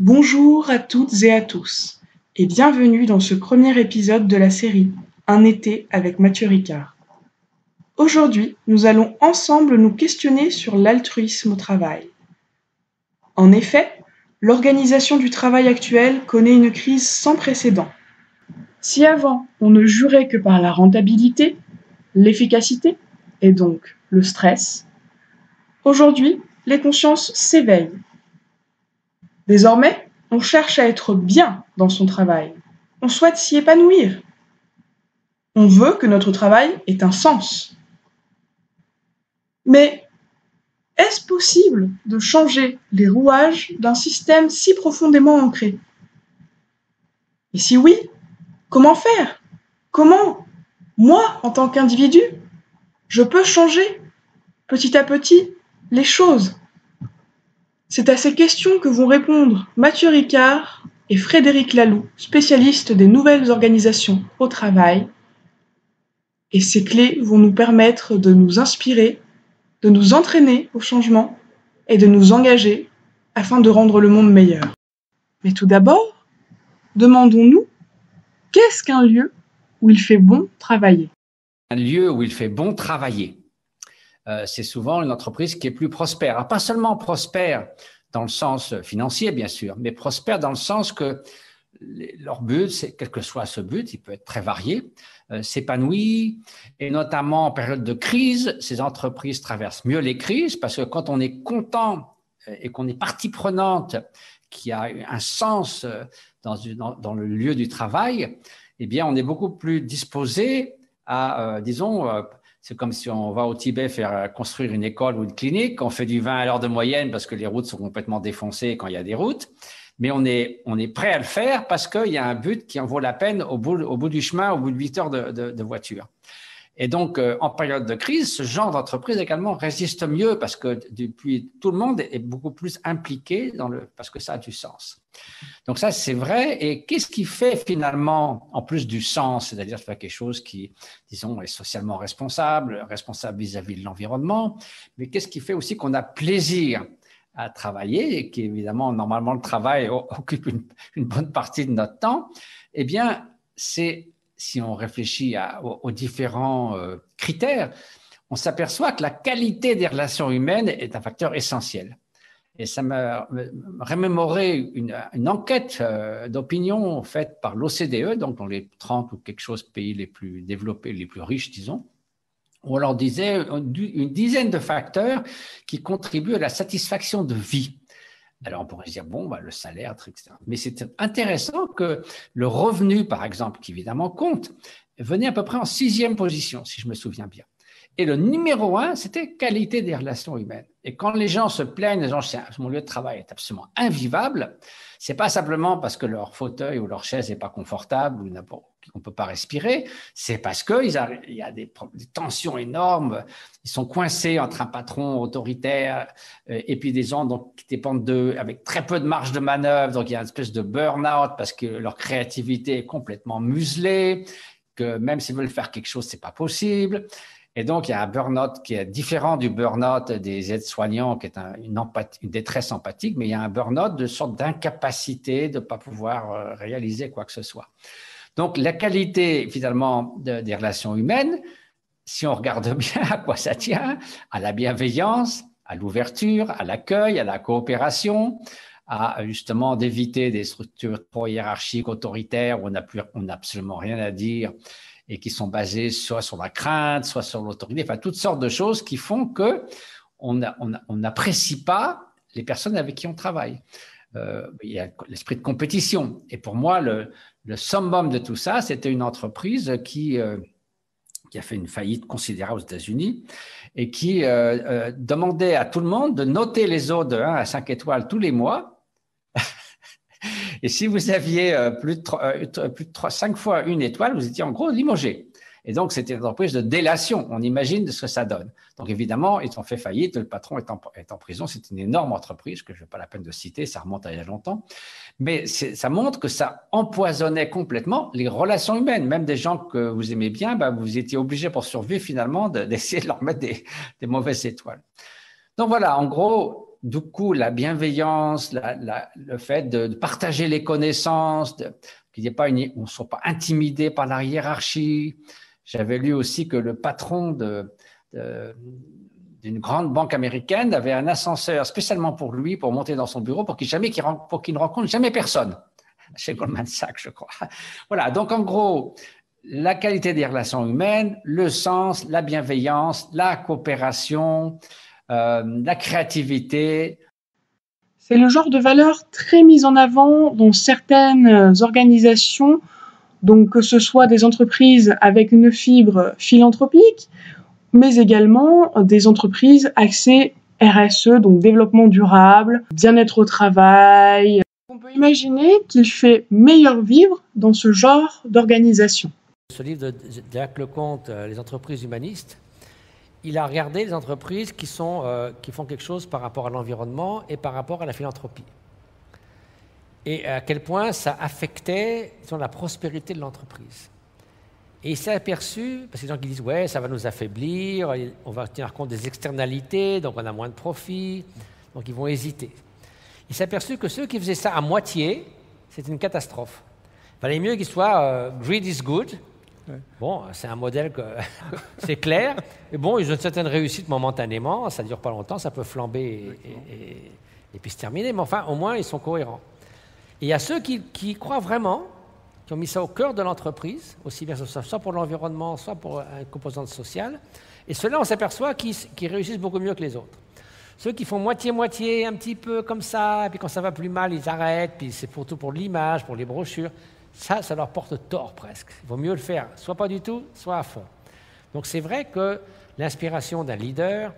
Bonjour à toutes et à tous, et bienvenue dans ce premier épisode de la série Un été avec Mathieu Ricard. Aujourd'hui, nous allons ensemble nous questionner sur l'altruisme au travail. En effet, l'organisation du travail actuelle connaît une crise sans précédent. Si avant, on ne jurait que par la rentabilité, l'efficacité, et donc le stress, aujourd'hui, les consciences s'éveillent. Désormais, on cherche à être bien dans son travail. On souhaite s'y épanouir. On veut que notre travail ait un sens. Mais est-ce possible de changer les rouages d'un système si profondément ancré? Et si oui, comment faire? Comment, moi, en tant qu'individu, je peux changer, petit à petit, les choses? C'est à ces questions que vont répondre Mathieu Ricard et Frédéric Laloux, spécialistes des nouvelles organisations au travail. Et ces clés vont nous permettre de nous inspirer, de nous entraîner au changement et de nous engager afin de rendre le monde meilleur. Mais tout d'abord, demandons-nous, qu'est-ce qu'un lieu où il fait bon travailler? Un lieu où il fait bon travailler. C'est souvent une entreprise qui est plus prospère. Alors, pas seulement prospère dans le sens financier, bien sûr, mais prospère dans le sens que leur but, quel que soit ce but, il peut être très varié, s'épanouit, et notamment en période de crise, ces entreprises traversent mieux les crises parce que quand on est content et qu'on est partie prenante, qui a un sens dans le lieu du travail, eh bien, on est beaucoup plus disposé à, c'est comme si on va au Tibet faire construire une école ou une clinique, on fait du 20 à l'heure de moyenne parce que les routes sont complètement défoncées quand il y a des routes, mais on est prêt à le faire parce qu'il y a un but qui en vaut la peine au bout du chemin, au bout de 8 heures de voiture. Et donc, en période de crise, ce genre d'entreprise également résiste mieux parce que depuis, tout le monde est beaucoup plus impliqué parce que ça a du sens. Donc ça, c'est vrai. Et qu'est-ce qui fait finalement, en plus du sens, c'est-à-dire faire quelque chose qui, disons, est socialement responsable vis-à-vis de l'environnement, mais qu'est-ce qui fait aussi qu'on a plaisir à travailler et qui, évidemment, normalement, le travail occupe une bonne partie de notre temps, eh bien, c'est, si on réfléchit aux différents critères, on s'aperçoit que la qualité des relations humaines est un facteur essentiel. Et ça m'a remémoré une enquête d'opinion faite par l'OCDE, donc dans les 30 ou quelque chose pays les plus développés, les plus riches, disons, où on leur disait une dizaine de facteurs qui contribuent à la satisfaction de vie. Alors, on pourrait se dire, bon, le salaire, etc. Mais c'est intéressant que le revenu, par exemple, qui évidemment compte, venait à peu près en 6e position, si je me souviens bien. Et le numéro 1, c'était qualité des relations humaines. Et quand les gens se plaignent, mon lieu de travail est absolument invivable, c'est pas simplement parce que leur fauteuil ou leur chaise n'est pas confortable ou qu'on ne peut pas respirer, c'est parce qu'il y a des tensions énormes, ils sont coincés entre un patron autoritaire et puis des gens qui dépendent d'eux avec très peu de marge de manœuvre, donc il y a une espèce de burn-out parce que leur créativité est complètement muselée, que même s'ils veulent faire quelque chose, c'est pas possible. Et donc, il y a un burn-out qui est différent du burn-out des aides-soignants, qui est une détresse empathique, mais il y a un burn-out de sorte d'incapacité de ne pas pouvoir réaliser quoi que ce soit. Donc, la qualité, finalement, des relations humaines, si on regarde bien à quoi ça tient, à la bienveillance, à l'ouverture, à l'accueil, à la coopération, à justement d'éviter des structures trop hiérarchiques, autoritaires, où on n'a absolument rien à dire, et qui sont basées soit sur la crainte, soit sur l'autorité, enfin toutes sortes de choses qui font que on n'apprécie pas les personnes avec qui on travaille. Il y a l'esprit de compétition. Et pour moi, le summum de tout ça, c'était une entreprise qui a fait une faillite considérable aux États-Unis et qui demandait à tout le monde de noter les autres de 1 à 5 étoiles tous les mois. Et si vous aviez plus de 5 fois 1 étoile, vous étiez en gros limogé. Et donc, c'était une entreprise de délation. On imagine de ce que ça donne. Donc, évidemment, ils ont fait faillite. Le patron est en prison. C'est une énorme entreprise que je n'ai pas la peine de citer. Ça remonte à il y a longtemps. Mais ça montre que ça empoisonnait complètement les relations humaines. Même des gens que vous aimez bien, vous étiez obligé pour survivre finalement d'essayer de leur mettre des mauvaises étoiles. Donc voilà, en gros, du coup, la bienveillance, le fait de partager les connaissances, qu'il n'y ait pas on ne soit pas intimidé par la hiérarchie. J'avais lu aussi que le patron d'une grande banque américaine avait un ascenseur spécialement pour lui, pour monter dans son bureau, pour qu'il ne rencontre jamais personne. Chez Goldman Sachs, je crois. Voilà, donc en gros, la qualité des relations humaines, le sens, la bienveillance, la coopération, la créativité. C'est le genre de valeur très mise en avant dans certaines organisations, donc que ce soit des entreprises avec une fibre philanthropique, mais également des entreprises axées RSE, donc développement durable, bien-être au travail. On peut imaginer qu'il fait meilleur vivre dans ce genre d'organisation. Ce livre de Jacques Leconte, Les entreprises humanistes, il a regardé les entreprises qui font quelque chose par rapport à l'environnement et par rapport à la philanthropie. Et à quel point ça affectait la prospérité de l'entreprise. Et il s'est aperçu, parce que les gens qui disent « ouais, ça va nous affaiblir, on va tenir compte des externalités, donc on a moins de profit, donc ils vont hésiter ». Il s'est aperçu que ceux qui faisaient ça à moitié, c'était une catastrophe. Il fallait mieux qu'ils soient greed is good. Ouais. Bon, c'est un modèle que c'est clair. Et bon, ils ont une certaine réussite momentanément, ça ne dure pas longtemps, ça peut flamber et puis se terminer, mais enfin, au moins, ils sont cohérents. Et il y a ceux qui croient vraiment, qui ont mis ça au cœur de l'entreprise, aussi bien soit pour l'environnement, soit pour une composante sociale. Et ceux-là, on s'aperçoit qu'ils réussissent beaucoup mieux que les autres. Ceux qui font moitié-moitié, un petit peu comme ça, et puis quand ça va plus mal, ils arrêtent, puis c'est surtout pour l'image, pour les brochures, ça leur porte tort presque. Il vaut mieux le faire, soit pas du tout, soit à fond. Donc c'est vrai que l'inspiration d'un leader,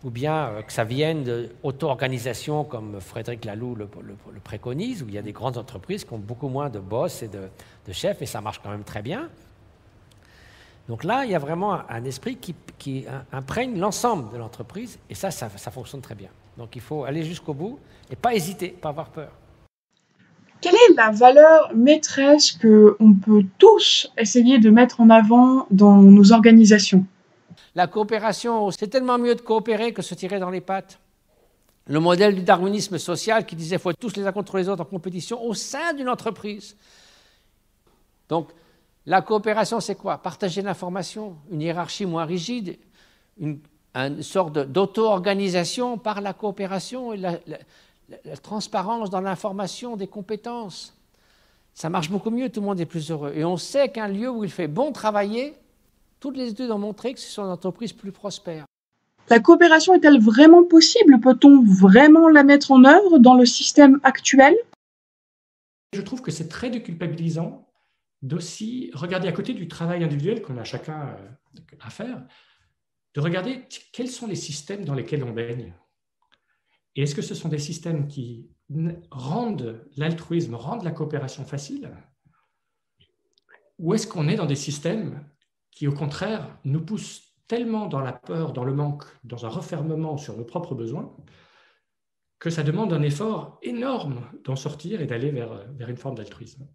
ou bien que ça vienne d'auto-organisations comme Frédéric Laloux le préconise, où il y a des grandes entreprises qui ont beaucoup moins de boss et de chefs, et ça marche quand même très bien. Donc là, il y a vraiment un esprit qui imprègne l'ensemble de l'entreprise, et ça fonctionne très bien. Donc il faut aller jusqu'au bout et pas hésiter, pas avoir peur. Quelle est la valeur maîtresse qu'on peut tous essayer de mettre en avant dans nos organisations ? La coopération, c'est tellement mieux de coopérer que se tirer dans les pattes. Le modèle du darwinisme social qui disait qu'il faut être tous les uns contre les autres en compétition au sein d'une entreprise. Donc, la coopération, c'est quoi ? Partager l'information, une hiérarchie moins rigide, une sorte d'auto-organisation par la coopération et la transparence dans l'information des compétences. Ça marche beaucoup mieux, tout le monde est plus heureux. Et on sait qu'un lieu où il fait bon travailler, toutes les études ont montré que ce sont des entreprises plus prospères. La coopération est-elle vraiment possible ? Peut-on vraiment la mettre en œuvre dans le système actuel ? Je trouve que c'est très déculpabilisant d'aussi regarder à côté du travail individuel qu'on a chacun à faire, de regarder quels sont les systèmes dans lesquels on baigne. Et est-ce que ce sont des systèmes qui rendent l'altruisme, rendent la coopération facile ? Ou est-ce qu'on est dans des systèmes qui, au contraire, nous poussent tellement dans la peur, dans le manque, dans un refermement sur nos propres besoins, que ça demande un effort énorme d'en sortir et d'aller vers une forme d'altruisme.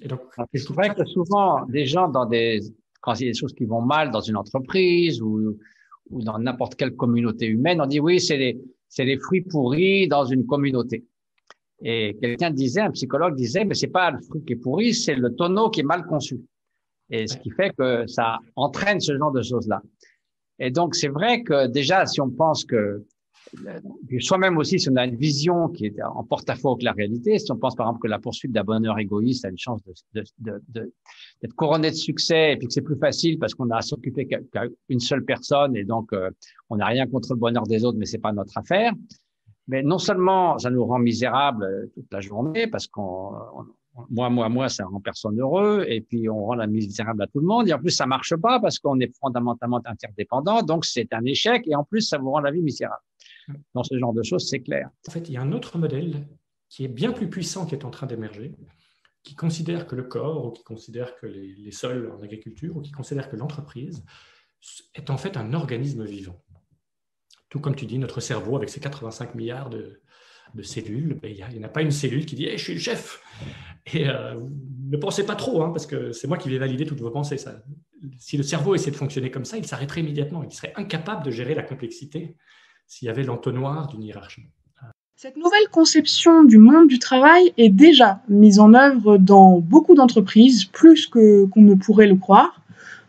Et donc, c'est vrai que souvent, des gens, quand il y a des choses qui vont mal dans une entreprise ou dans n'importe quelle communauté humaine, on dit oui, c'est les fruits pourris dans une communauté. Et un psychologue disait, mais c'est pas le fruit qui est pourri, c'est le tonneau qui est mal conçu. Et ce qui fait que ça entraîne ce genre de choses-là. Et donc, c'est vrai que déjà, si on pense que, soi-même aussi, si on a une vision qui est en porte-à-faux avec la réalité, si on pense par exemple que la poursuite d'un bonheur égoïste a une chance d'être couronné de succès, et puis que c'est plus facile parce qu'on a à s'occuper qu'une seule personne, et donc on n'a rien contre le bonheur des autres, mais c'est pas notre affaire. Mais non seulement ça nous rend misérables toute la journée, parce moi, ça rend personne heureux, et puis on rend la misérable à tout le monde, et en plus ça marche pas parce qu'on est fondamentalement interdépendant, donc c'est un échec, et en plus ça vous rend la vie misérable. Dans ce genre de choses, c'est clair. En fait, il y a un autre modèle qui est bien plus puissant qui est en train d'émerger, qui considère que le corps, ou qui considère que les sols en agriculture, ou qui considère que l'entreprise est en fait un organisme vivant. Tout comme tu dis, notre cerveau, avec ses 85 milliards de cellules, il n'y en a pas une cellule qui dit hey, « je suis le chef ». Et ne pensez pas trop, parce que c'est moi qui vais valider toutes vos pensées. Ça. Si le cerveau essaie de fonctionner comme ça, il s'arrêterait immédiatement. Il serait incapable de gérer la complexité s'il y avait l'entonnoir d'une hiérarchie. Cette nouvelle conception du monde du travail est déjà mise en œuvre dans beaucoup d'entreprises, plus qu'on ne pourrait le croire.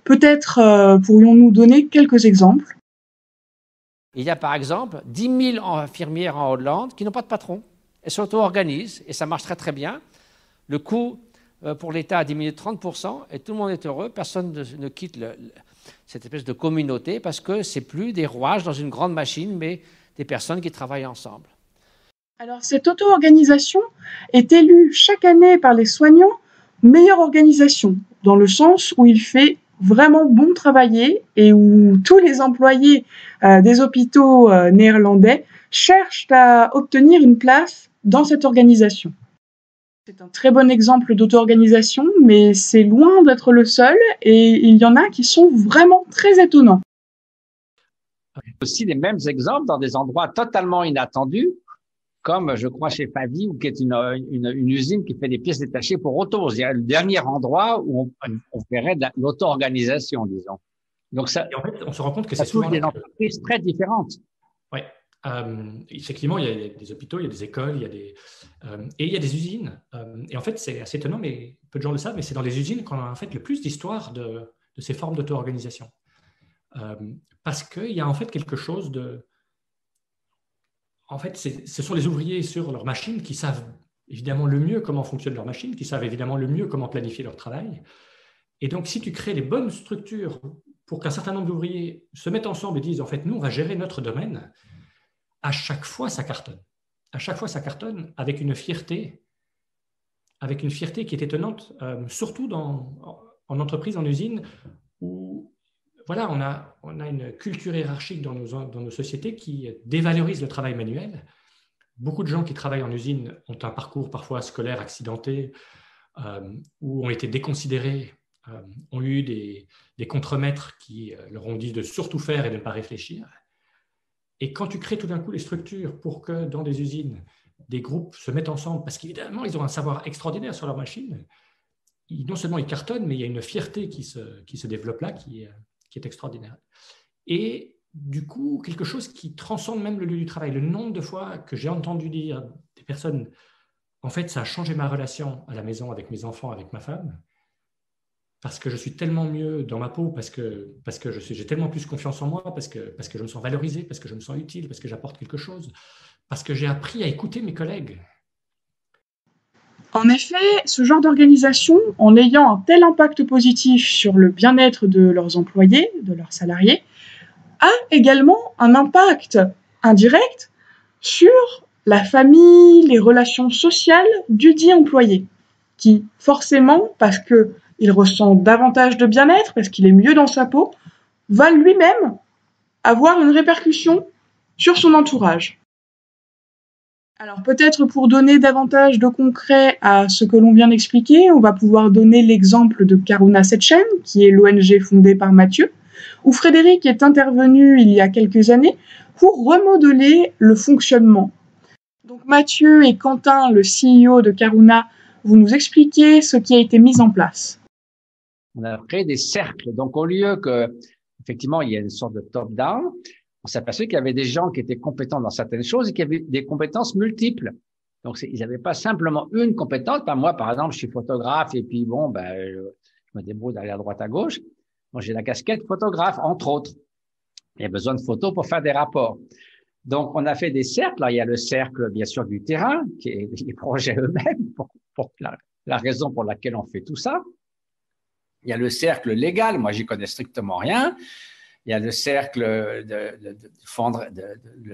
Peut-être pourrions-nous donner quelques exemples. Il y a par exemple 10 000 infirmières en Hollande qui n'ont pas de patron. Elles s'auto-organisent et ça marche très très bien. Le coût pour l'État a diminué de 30% et tout le monde est heureux. Personne ne quitte cette espèce de communauté parce que ce n'est plus des rouages dans une grande machine, mais des personnes qui travaillent ensemble. Alors cette auto-organisation est élue chaque année par les soignants meilleure organisation, dans le sens où il fait vraiment bon travailler et où tous les employés des hôpitaux néerlandais cherchent à obtenir une place dans cette organisation. C'est un très bon exemple d'auto-organisation, mais c'est loin d'être le seul et il y en a qui sont vraiment très étonnants. Aussi les mêmes exemples dans des endroits totalement inattendus, comme je crois chez Favi, qui est une usine qui fait des pièces détachées pour autos. C'est le dernier endroit où on verrait de l'auto-organisation, disons. Donc ça, et en fait, on se rend compte que ça c'est souvent touche des entreprises très différentes. Oui, effectivement, il y a des hôpitaux, il y a des écoles, et il y a des usines. Et en fait, c'est assez étonnant, mais peu de gens le savent, mais c'est dans les usines qu'on a en fait le plus d'histoires de ces formes d'auto-organisation. Parce qu'il y a en fait quelque chose de... En fait, ce sont les ouvriers sur leur machine qui savent évidemment le mieux comment fonctionne leur machine, qui savent évidemment le mieux comment planifier leur travail. Et donc, si tu crées les bonnes structures pour qu'un certain nombre d'ouvriers se mettent ensemble et disent, en fait, nous, on va gérer notre domaine, à chaque fois, ça cartonne. À chaque fois, ça cartonne avec une fierté qui est étonnante, surtout en entreprise, en usine, où voilà, on a une culture hiérarchique dans nos sociétés qui dévalorise le travail manuel. Beaucoup de gens qui travaillent en usine ont un parcours parfois scolaire accidenté, ou ont été déconsidérés, ont eu des contremaîtres qui leur ont dit de surtout faire et de ne pas réfléchir. Et quand tu crées tout d'un coup les structures pour que dans des usines, des groupes se mettent ensemble, parce qu'évidemment, ils ont un savoir extraordinaire sur leur machine, non seulement ils cartonnent, mais il y a une fierté qui se développe là, qui est extraordinaire. Et du coup, quelque chose qui transcende même le lieu du travail. Le nombre de fois que j'ai entendu dire des personnes, en fait, ça a changé ma relation à la maison avec mes enfants, avec ma femme, parce que je suis tellement mieux dans ma peau, parce que j'ai tellement plus confiance en moi, parce que je me sens valorisé, parce que je me sens utile, parce que j'apporte quelque chose, parce que j'ai appris à écouter mes collègues. En effet, ce genre d'organisation, en ayant un tel impact positif sur le bien-être de leurs employés, de leurs salariés, a également un impact indirect sur la famille, les relations sociales du dit employé, qui forcément, parce qu'il ressent davantage de bien-être, parce qu'il est mieux dans sa peau, va lui-même avoir une répercussion sur son entourage. Alors peut-être pour donner davantage de concret à ce que l'on vient d'expliquer, on va pouvoir donner l'exemple de Karuna Setchen, qui est l'ONG fondée par Mathieu, où Frédéric est intervenu il y a quelques années pour remodeler le fonctionnement. Donc Mathieu et Quentin, le CEO de Karuna, vous nous expliquez ce qui a été mis en place. On a créé des cercles. Donc au lieu que, effectivement, il y a une sorte de top-down, on s'est aperçu qu'il y avait des gens qui étaient compétents dans certaines choses et qui avaient des compétences multiples. Donc, ils n'avaient pas simplement une compétence. Moi, par exemple, je suis photographe et puis bon, je me débrouille d'aller à droite à gauche. Moi, j'ai la casquette photographe, entre autres. Il y a besoin de photos pour faire des rapports. Donc, on a fait des cercles. Là, il y a le cercle, bien sûr, du terrain, qui est les projets eux-mêmes, pour la raison pour laquelle on fait tout ça. Il y a le cercle légal. Moi, j'y connais strictement rien. Il y a le cercle de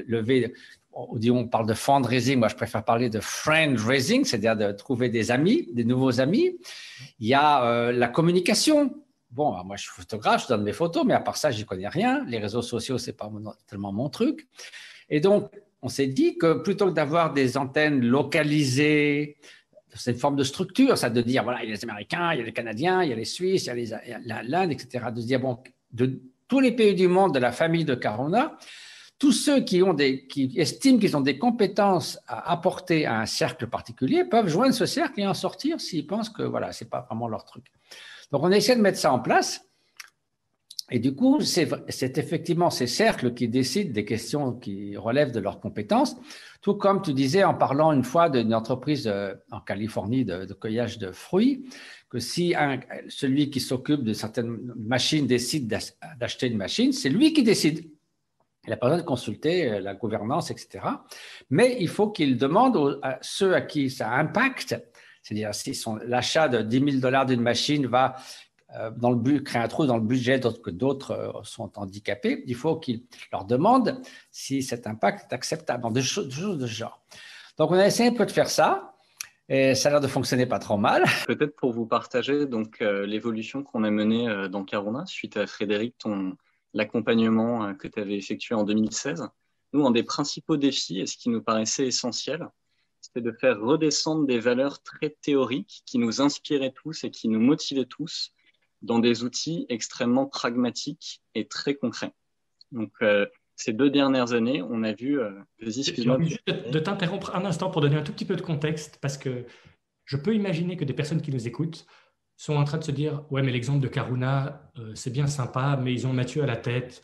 lever, on parle de fundraising, moi je préfère parler de friend-raising, c'est-à-dire de trouver des amis, des nouveaux amis. Il y a la communication. Bon, moi je suis photographe, je donne mes photos, mais à part ça, j'y connais rien. Les réseaux sociaux, c'est pas tellement mon truc. Et donc, on s'est dit que plutôt que d'avoir des antennes localisées, c'est une forme de structure, ça de dire, voilà, il y a les Américains, il y a les Canadiens, il y a les Suisses, il y a l'Inde, etc. De se dire, bon, de tous les pays du monde de la famille de Karuna, tous ceux qui estiment qu'ils ont des compétences à apporter à un cercle particulier peuvent joindre ce cercle et en sortir s'ils pensent que voilà, c'est pas vraiment leur truc. Donc on essaie de mettre ça en place. Et du coup, c'est effectivement ces cercles qui décident des questions qui relèvent de leurs compétences, tout comme tu disais en parlant une fois d'une entreprise en Californie de cueillage de fruits, que si celui qui s'occupe de certaines machines décide d'acheter une machine, c'est lui qui décide. Il n'a pas besoin de consulter la gouvernance, etc. Mais il faut qu'il demande à ceux à qui ça impacte, c'est-à-dire si l'achat de $10 000 d'une machine va dans le but, créer un trou dans le budget, d'autres sont handicapés, il faut qu'ils leur demandent si cet impact est acceptable, des choses de ce genre. Donc, on a essayé un peu de faire ça, et ça a l'air de fonctionner pas trop mal. Peut-être pour vous partager donc l'évolution qu'on a menée dans Caruna, suite à Frédéric, l'accompagnement que tu avais effectué en 2016. Nous, un des principaux défis, et ce qui nous paraissait essentiel, c'était de faire redescendre des valeurs très théoriques qui nous inspiraient tous et qui nous motivaient tous dans des outils extrêmement pragmatiques et très concrets. Donc, ces 2 dernières années, on a vu... J'ai envie juste de t'interrompre un instant pour donner un tout petit peu de contexte, parce que je peux imaginer que des personnes qui nous écoutent sont en train de se dire « Ouais, mais l'exemple de Karuna, c'est bien sympa, mais ils ont Matthieu à la tête,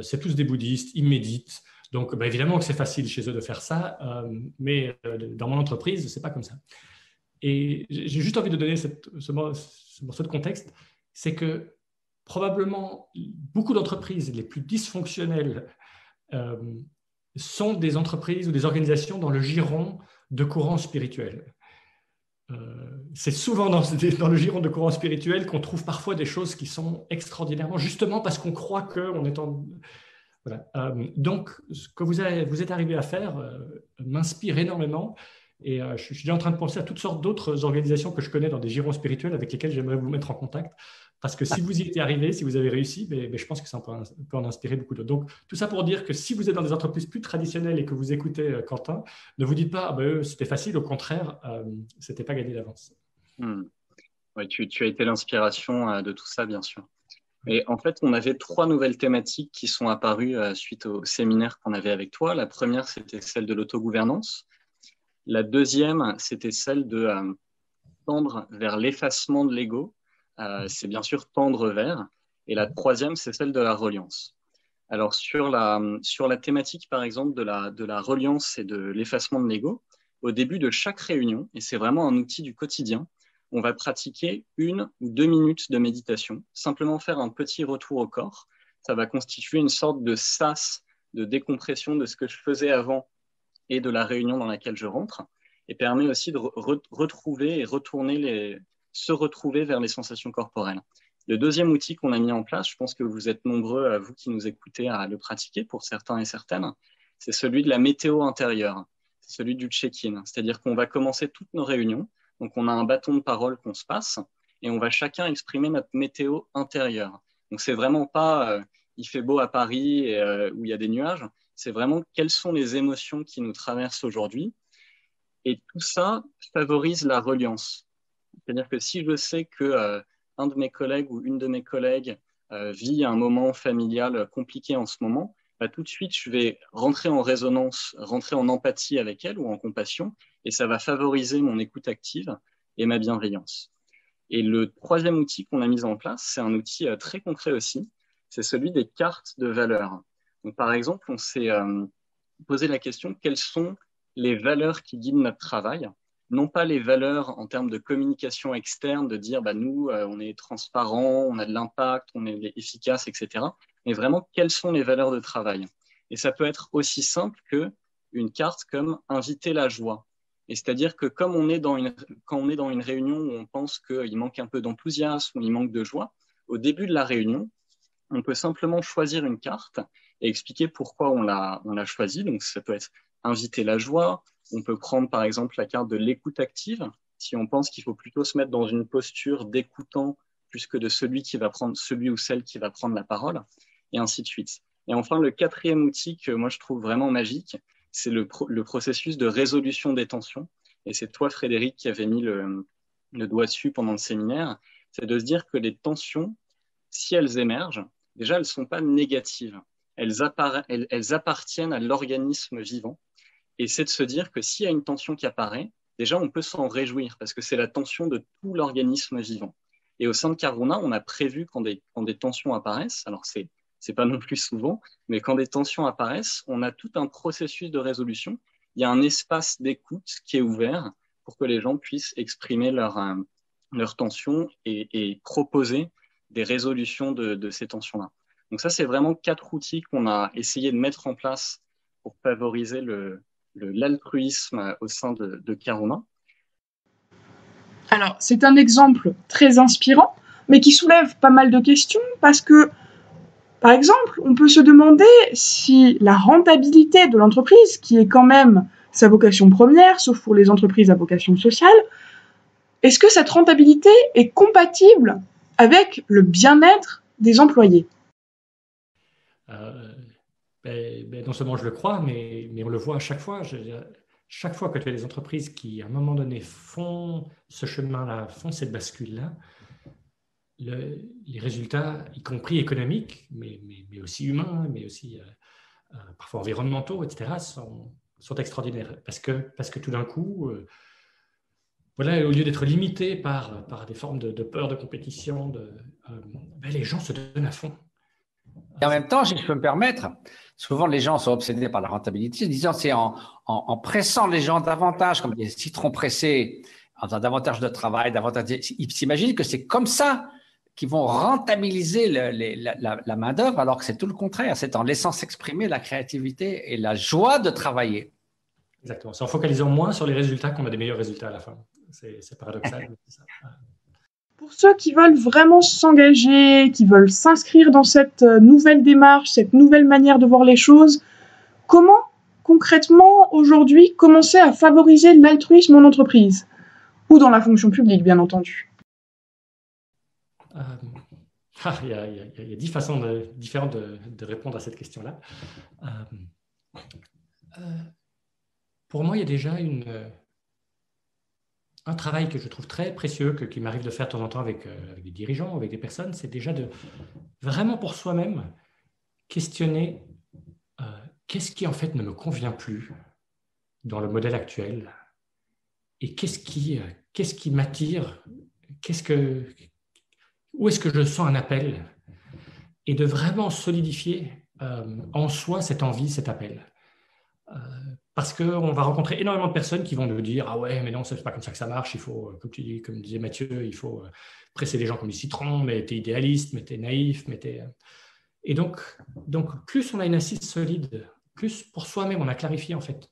c'est tous des bouddhistes, ils méditent. Donc, évidemment que c'est facile chez eux de faire ça, mais dans mon entreprise, c'est pas comme ça. » Et j'ai juste envie de donner ce morceau de contexte, c'est que probablement beaucoup d'entreprises les plus dysfonctionnelles sont des entreprises ou des organisations dans le giron de courants spirituels. C'est souvent dans le giron de courants spirituels qu'on trouve parfois des choses qui sont extraordinairement, justement parce qu'on croit qu'on est en... Voilà. Donc, ce que vous êtes arrivé à faire m'inspire énormément. Et je suis en train de penser à toutes sortes d'autres organisations que je connais dans des girons spirituels avec lesquelles j'aimerais vous mettre en contact. Parce que si vous y étiez arrivé, si vous avez réussi, je pense que ça peut en inspirer beaucoup d'autres. Donc, tout ça pour dire que si vous êtes dans des entreprises plus traditionnelles et que vous écoutez Quentin, ne vous dites pas c'était facile, au contraire, c'était pas gagné d'avance. Ouais, tu as été l'inspiration de tout ça, bien sûr. Et en fait, on avait 3 nouvelles thématiques qui sont apparues suite au séminaire qu'on avait avec toi. La première, c'était celle de l'autogouvernance. La deuxième, c'était celle de tendre vers l'effacement de l'ego. C'est bien sûr tendre vers. Et la troisième, c'est celle de la reliance. Alors, sur la thématique, par exemple, de la reliance et de l'effacement de l'ego, au début de chaque réunion, et c'est vraiment un outil du quotidien, on va pratiquer 1 ou 2 minutes de méditation, simplement faire un petit retour au corps. Ça va constituer une sorte de sas, de décompression de ce que je faisais avant et de la réunion dans laquelle je rentre, et permet aussi de retrouver et se retrouver vers les sensations corporelles. Le deuxième outil qu'on a mis en place, je pense que vous êtes nombreux, vous qui nous écoutez, à le pratiquer pour certains et certaines, c'est celui de la météo intérieure, c'est celui du check-in. C'est-à-dire qu'on va commencer toutes nos réunions, donc on a un bâton de parole qu'on se passe, et on va chacun exprimer notre météo intérieure. Donc c'est vraiment pas il fait beau à Paris où il y a des nuages, c'est vraiment quelles sont les émotions qui nous traversent aujourd'hui. Et tout ça favorise la reliance. C'est-à-dire que si je sais que un de mes collègues ou une de mes collègues vit un moment familial compliqué en ce moment, tout de suite, je vais rentrer en résonance, rentrer en empathie avec elle ou en compassion, et ça va favoriser mon écoute active et ma bienveillance. Et le troisième outil qu'on a mis en place, c'est un outil très concret aussi, c'est celui des cartes de valeurs. Donc, par exemple, on s'est posé la question, quelles sont les valeurs qui guident notre travail ? Non pas les valeurs en termes de communication externe, de dire nous, on est transparent, on a de l'impact, on est efficace, etc. Mais vraiment, quelles sont les valeurs de travail ? Et ça peut être aussi simple qu'une carte comme « inviter la joie ». Et c'est-à-dire que quand on est dans une réunion où on pense qu'il manque un peu d'enthousiasme ou il manque de joie, au début de la réunion, on peut simplement choisir une carte et expliquer pourquoi on l'a choisie. Donc, ça peut être « inviter la joie ». On peut prendre par exemple la carte de l'écoute active, si on pense qu'il faut plutôt se mettre dans une posture d'écoutant plus que de celui ou celle qui va prendre la parole, et ainsi de suite. Et enfin, le quatrième outil que moi je trouve vraiment magique, c'est le processus de résolution des tensions. Et c'est toi, Frédéric, qui avait mis le doigt dessus pendant le séminaire. C'est de se dire que les tensions, si elles émergent, déjà elles ne sont pas négatives. Elles appartiennent à l'organisme vivant. Et c'est de se dire que s'il y a une tension qui apparaît, déjà on peut s'en réjouir parce que c'est la tension de tout l'organisme vivant. Et au sein de Caruna, on a prévu quand des tensions apparaissent, alors c'est pas non plus souvent, mais quand des tensions apparaissent, on a tout un processus de résolution. Il y a un espace d'écoute qui est ouvert pour que les gens puissent exprimer leur tension et proposer des résolutions de ces tensions-là. Donc ça, c'est vraiment 4 outils qu'on a essayé de mettre en place pour favoriser l'altruisme au sein de Caruna. Alors, c'est un exemple très inspirant, mais qui soulève pas mal de questions parce que, par exemple, on peut se demander si la rentabilité de l'entreprise, qui est quand même sa vocation première, sauf pour les entreprises à vocation sociale, est-ce que cette rentabilité est compatible avec le bien-être des employés ? Non seulement je le crois, mais on le voit à chaque fois. Chaque fois que tu as des entreprises qui, à un moment donné, font ce chemin-là, font cette bascule-là, les résultats, y compris économiques, mais aussi humains, mais aussi parfois environnementaux, etc., sont extraordinaires. Parce que tout d'un coup, voilà, au lieu d'être limité par des formes de peur de compétition, les gens se donnent à fond. Et en même temps, si je peux me permettre, souvent les gens sont obsédés par la rentabilité, disant c'est en pressant les gens davantage, comme des citrons pressés, en faisant davantage de travail, ils s'imaginent que c'est comme ça qu'ils vont rentabiliser la main-d'œuvre, alors que c'est tout le contraire. C'est en laissant s'exprimer la créativité et la joie de travailler. Exactement. C'est en focalisant moins sur les résultats qu'on a des meilleurs résultats à la fin. C'est paradoxal. Pour ceux qui veulent vraiment s'engager, qui veulent s'inscrire dans cette nouvelle démarche, cette nouvelle manière de voir les choses, comment concrètement aujourd'hui commencer à favoriser l'altruisme en entreprise ou dans la fonction publique, bien entendu? Il y a 10 façons différentes de répondre à cette question-là. Pour moi, il y a déjà un travail que je trouve très précieux, qui m'arrive de faire de temps en temps avec des dirigeants, avec des personnes, c'est déjà de vraiment pour soi-même questionner qu'est-ce qui en fait ne me convient plus dans le modèle actuel et qu'est-ce qui m'attire, où est-ce que je sens un appel, et de vraiment solidifier en soi cette envie, cet appel. Parce qu'on va rencontrer énormément de personnes qui vont nous dire « Ah ouais, mais non, c'est pas comme ça que ça marche, il faut, comme disait Mathieu, il faut presser les gens comme du citron, mais t'es idéaliste, mais t'es naïf, mais t'es… » Et donc, plus on a une assise solide, plus pour soi-même on a clarifié en fait,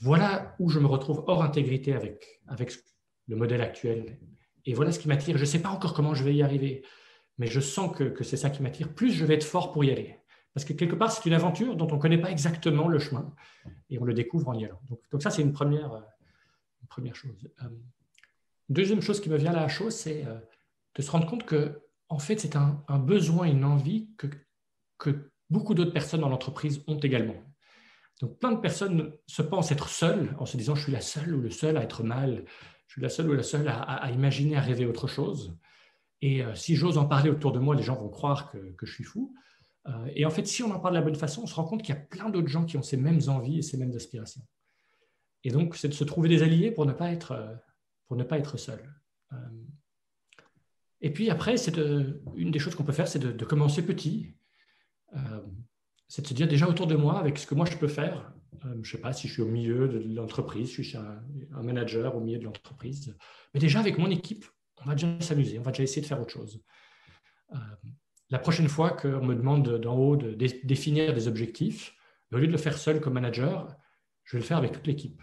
voilà où je me retrouve hors intégrité avec le modèle actuel. Et voilà ce qui m'attire. Je ne sais pas encore comment je vais y arriver, mais je sens que c'est ça qui m'attire. Plus je vais être fort pour y aller. Parce que quelque part, c'est une aventure dont on ne connaît pas exactement le chemin et on le découvre en y allant. Donc ça, c'est une première chose. Deuxième chose qui me vient à la chose, c'est de se rendre compte que, en fait, c'est un besoin, une envie que beaucoup d'autres personnes dans l'entreprise ont également. Donc, plein de personnes se pensent être seules en se disant « je suis la seule ou le seul à être mal, je suis la seule ou la seule à imaginer, à rêver autre chose. Et si j'ose en parler autour de moi, les gens vont croire que je suis fou. » Et en fait, si on en parle de la bonne façon, on se rend compte qu'il y a plein d'autres gens qui ont ces mêmes envies et ces mêmes aspirations. Et donc, c'est de se trouver des alliés pour ne pas être seul. Et puis après, une des choses qu'on peut faire, c'est de commencer petit. C'est de se dire déjà autour de moi, avec ce que moi je peux faire. Je ne sais pas si je suis au milieu de l'entreprise, je suis un manager au milieu de l'entreprise. Mais déjà, avec mon équipe, on va déjà s'amuser, on va déjà essayer de faire autre chose. La prochaine fois qu'on me demande d'en haut de définir des objectifs, au lieu de le faire seul comme manager, je vais le faire avec toute l'équipe.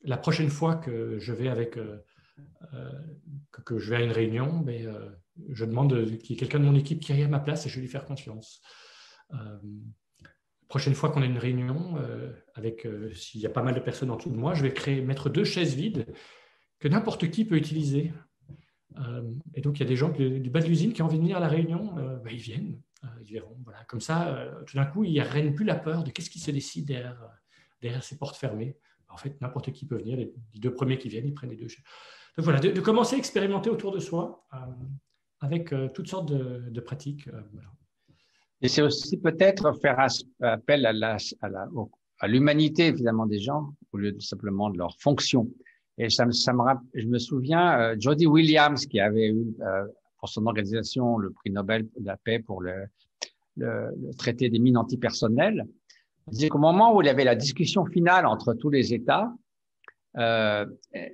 La prochaine fois que je vais que je vais à une réunion, je demande qu'il y ait quelqu'un de mon équipe qui aille à ma place et je vais lui faire confiance. La prochaine fois qu'on a une réunion, s'il y a pas mal de personnes en dessous de moi, je vais mettre 2 chaises vides que n'importe qui peut utiliser. Et donc, il y a des gens du bas de l'usine qui ont envie de venir à la réunion, ils viennent, ils verront. Voilà. Comme ça, tout d'un coup, il n'y a plus la peur de qu'est-ce qui se décide derrière ces portes fermées. En fait, n'importe qui peut venir. Les 2 premiers qui viennent, ils prennent les 2 chaises. Donc voilà, de commencer à expérimenter autour de soi avec toutes sortes de pratiques. Voilà. Et c'est aussi peut-être faire appel à l'humanité, évidemment, des gens, au lieu de simplement de leur fonction. Et je me souviens, Jody Williams, qui avait eu pour son organisation le prix Nobel de la paix pour le traité des mines antipersonnelles, disait qu'au moment où il y avait la discussion finale entre tous les États,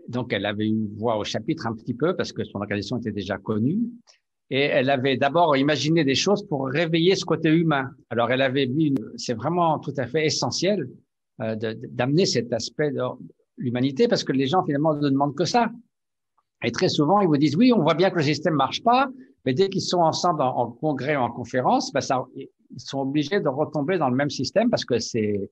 donc elle avait une voix au chapitre un petit peu parce que son organisation était déjà connue, et elle avait d'abord imaginé des choses pour réveiller ce côté humain. Alors elle avait vu, c'est vraiment tout à fait essentiel d'amener cet aspect de l'humanité parce que les gens finalement ne demandent que ça. Et très souvent ils vous disent oui, on voit bien que le système marche pas, mais dès qu'ils sont ensemble en congrès ou en conférence, ils sont obligés de retomber dans le même système parce que c'est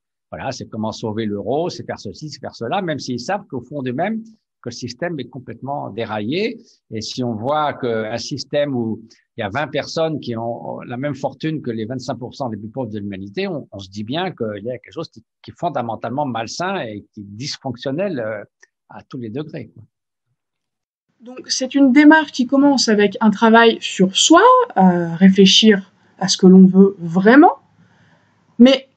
comment sauver l'euro, c'est faire ceci, c'est faire cela, même s'ils savent qu'au fond d'eux-mêmes, que le système est complètement déraillé. Et si on voit qu'un système où il y a 20 personnes qui ont la même fortune que les 25% les plus pauvres de l'humanité, on se dit bien qu'il y a quelque chose qui est fondamentalement malsain et qui est dysfonctionnel à tous les degrés, quoi. Donc c'est une démarche qui commence avec un travail sur soi, à réfléchir à ce que l'on veut vraiment. Mais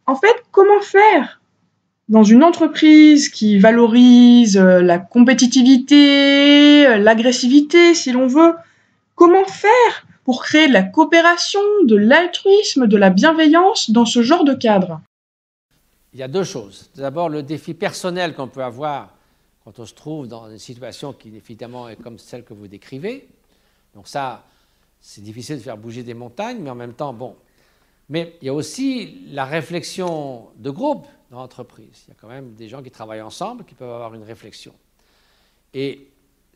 en fait, comment faire dans une entreprise qui valorise la compétitivité, l'agressivité, si l'on veut? Comment faire pour créer de la coopération, de l'altruisme, de la bienveillance dans ce genre de cadre? Il y a deux choses. D'abord, le défi personnel qu'on peut avoir quand on se trouve dans une situation qui, évidemment, est comme celle que vous décrivez. Donc ça, c'est difficile de faire bouger des montagnes, mais en même temps, bon. Mais il y a aussi la réflexion de groupe dans l'entreprise. Il y a quand même des gens qui travaillent ensemble, qui peuvent avoir une réflexion. Et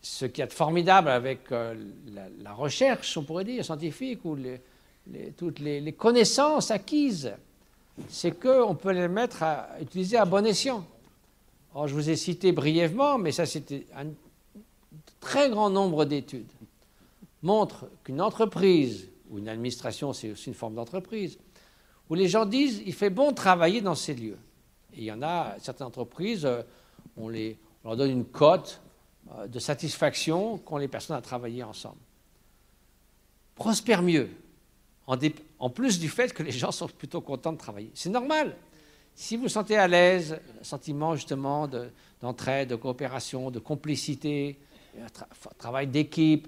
ce qu'il y a de formidable avec la recherche, on pourrait dire, scientifique, ou toutes les connaissances acquises, c'est qu'on peut les mettre à utiliser à bon escient. Alors, je vous ai cité brièvement, mais ça, c'était un très grand nombre d'études, montrent qu'une entreprise, ou une administration, c'est aussi une forme d'entreprise, où les gens disent il fait bon travailler dans ces lieux. Et il y en a certaines entreprises, on leur donne une cote de satisfaction qu'ont les personnes à travailler ensemble. Prospèrent mieux, en plus du fait que les gens sont plutôt contents de travailler. C'est normal. Si vous vous sentez à l'aise, un sentiment justement d'entraide, de coopération, de complicité, travail d'équipe,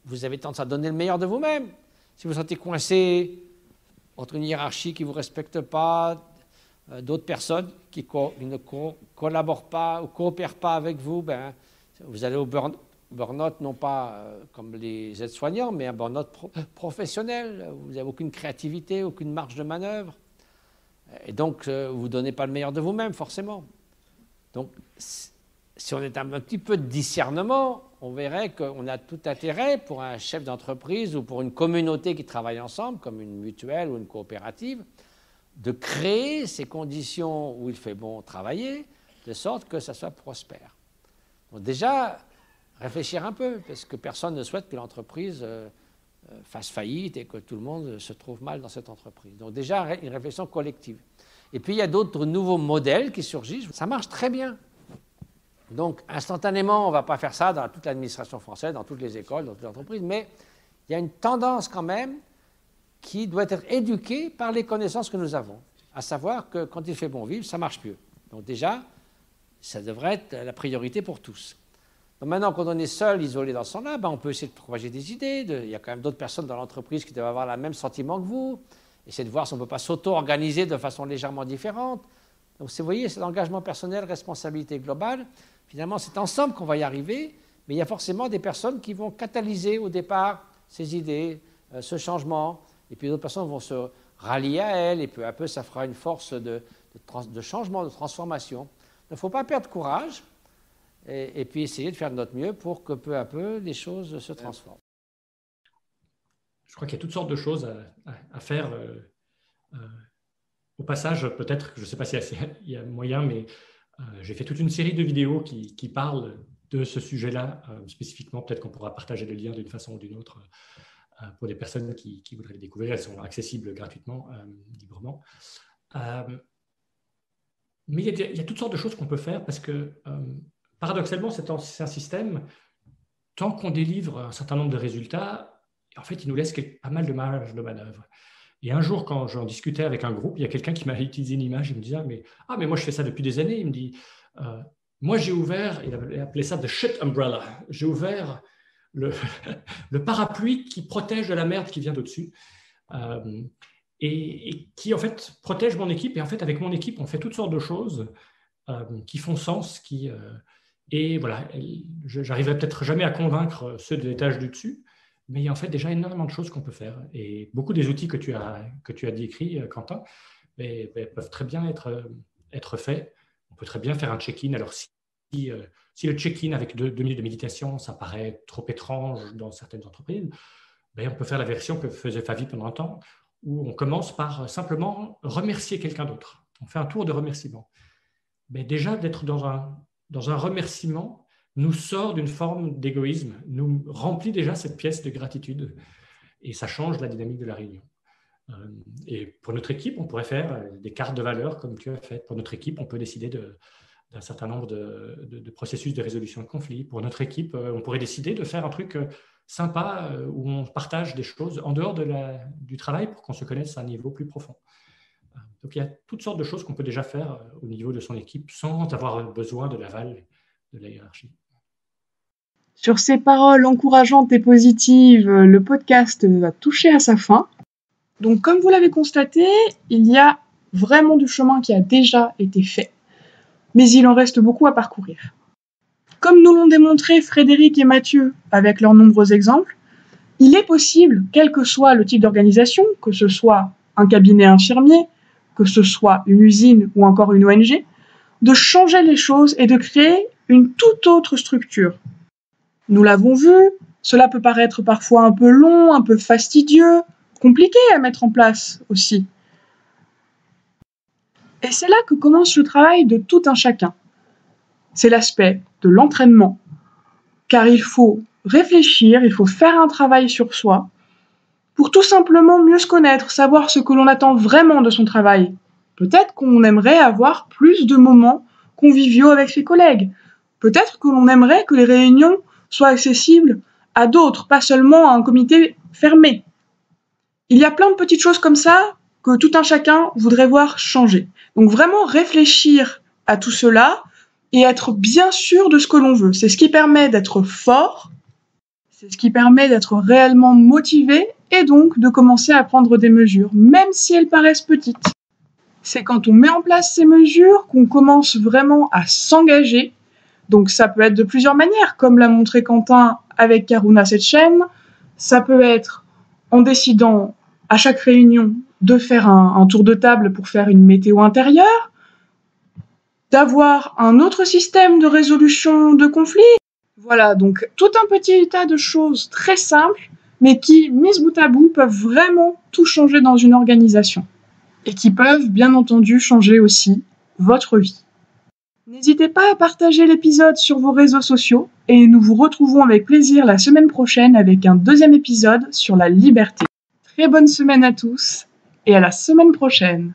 vous avez tendance à donner le meilleur de vous-même. Si vous vous sentez coincé entre une hiérarchie qui ne vous respecte pas, d'autres personnes qui ne collaborent pas ou ne coopèrent pas avec vous, vous allez au burn-out, non pas comme les aides-soignants, mais un burn-out professionnel. Vous n'avez aucune créativité, aucune marge de manœuvre. Et donc, vous ne donnez pas le meilleur de vous-même, forcément. Donc, si on est un petit peu de discernement, on verrait qu'on a tout intérêt pour un chef d'entreprise ou pour une communauté qui travaille ensemble, comme une mutuelle ou une coopérative, de créer ces conditions où il fait bon travailler, de sorte que ça soit prospère. Donc déjà, réfléchir un peu, parce que personne ne souhaite que l'entreprise fasse faillite et que tout le monde se trouve mal dans cette entreprise. Donc déjà, une réflexion collective. Et puis, il y a d'autres nouveaux modèles qui surgissent. Ça marche très bien. Donc, instantanément, on ne va pas faire ça dans toute l'administration française, dans toutes les écoles, dans toutes les entreprises, mais il y a une tendance quand même qui doit être éduquée par les connaissances que nous avons, à savoir que quand il fait bon vivre, ça marche mieux. Donc déjà, ça devrait être la priorité pour tous. Donc maintenant, quand on est seul, isolé dans son lab, on peut essayer de propager des idées. Il y a quand même d'autres personnes dans l'entreprise qui doivent avoir le même sentiment que vous. Essayer de voir si on ne peut pas s'auto-organiser de façon légèrement différente. Donc, vous voyez, c'est l'engagement personnel, responsabilité globale. Finalement, c'est ensemble qu'on va y arriver, mais il y a forcément des personnes qui vont catalyser au départ ces idées, ce changement, et puis d'autres personnes vont se rallier à elles, et peu à peu, ça fera une force de changement, de transformation. Il ne faut pas perdre courage, et puis essayer de faire de notre mieux pour que peu à peu, les choses se transforment. Je crois qu'il y a toutes sortes de choses à faire. Au passage, peut-être, je ne sais pas s'il y a moyen, mais j'ai fait toute une série de vidéos qui parlent de ce sujet-là spécifiquement. Peut-être qu'on pourra partager le lien d'une façon ou d'une autre pour les personnes qui voudraient les découvrir. Elles sont accessibles gratuitement, librement. Mais il y a toutes sortes de choses qu'on peut faire parce que, paradoxalement, c'est un système, tant qu'on délivre un certain nombre de résultats, en fait, il nous laisse pas mal de marge de manœuvre. Et un jour, quand j'en discutais avec un groupe, il y a quelqu'un qui m'a utilisé une image, il me disait mais moi je fais ça depuis des années. Il me dit Moi, j'ai ouvert, il avait appelé ça the shit umbrella. J'ai ouvert le parapluie qui protège de la merde qui vient d'au-dessus et qui, en fait, protège mon équipe. Et en fait, avec mon équipe, on fait toutes sortes de choses qui font sens. Et voilà, j'arriverai peut-être jamais à convaincre ceux de l'étage du dessus, mais il y a en fait déjà énormément de choses qu'on peut faire. Et beaucoup des outils que tu as décrits, Quentin, peuvent très bien être faits. On peut très bien faire un check-in. Alors, si le check-in avec 2 minutes de méditation, ça paraît trop étrange dans certaines entreprises, on peut faire la version que faisait Favi pendant un temps, où on commence par simplement remercier quelqu'un d'autre. On fait un tour de remerciement. Mais déjà, d'être dans un remerciement nous sort d'une forme d'égoïsme, nous remplit déjà cette pièce de gratitude et ça change la dynamique de la réunion. Et pour notre équipe, on pourrait faire des cartes de valeur comme tu as fait. Pour notre équipe, on peut décider d'un certain nombre de processus de résolution de conflits. Pour notre équipe, on pourrait décider de faire un truc sympa où on partage des choses en dehors du travail pour qu'on se connaisse à un niveau plus profond. Donc, il y a toutes sortes de choses qu'on peut déjà faire au niveau de son équipe sans avoir besoin de l'aval de la hiérarchie. Sur ces paroles encourageantes et positives, le podcast va toucher à sa fin. Donc, comme vous l'avez constaté, il y a vraiment du chemin qui a déjà été fait, mais il en reste beaucoup à parcourir. Comme nous l'ont démontré Frédéric et Mathieu avec leurs nombreux exemples, il est possible, quel que soit le type d'organisation, que ce soit un cabinet infirmier, que ce soit une usine ou encore une ONG, de changer les choses et de créer une toute autre structure. Nous l'avons vu, cela peut paraître parfois un peu long, un peu fastidieux, compliqué à mettre en place aussi. Et c'est là que commence le travail de tout un chacun. C'est l'aspect de l'entraînement, car il faut réfléchir, il faut faire un travail sur soi, pour tout simplement mieux se connaître, savoir ce que l'on attend vraiment de son travail. Peut-être qu'on aimerait avoir plus de moments conviviaux avec ses collègues. Peut-être que l'on aimerait que les réunions soient accessibles à d'autres, pas seulement à un comité fermé. Il y a plein de petites choses comme ça que tout un chacun voudrait voir changer. Donc vraiment réfléchir à tout cela et être bien sûr de ce que l'on veut. C'est ce qui permet d'être fort, c'est ce qui permet d'être réellement motivé et donc de commencer à prendre des mesures, même si elles paraissent petites. C'est quand on met en place ces mesures qu'on commence vraiment à s'engager. Donc ça peut être de plusieurs manières, comme l'a montré Quentin avec Karuna Setchen. Ça peut être en décidant à chaque réunion de faire un tour de table pour faire une météo intérieure, d'avoir un autre système de résolution de conflits. Voilà, donc tout un petit tas de choses très simples, mais qui, mises bout à bout, peuvent vraiment tout changer dans une organisation. Et qui peuvent, bien entendu, changer aussi votre vie. N'hésitez pas à partager l'épisode sur vos réseaux sociaux, et nous vous retrouvons avec plaisir la semaine prochaine avec un deuxième épisode sur la liberté. Très bonne semaine à tous, et à la semaine prochaine.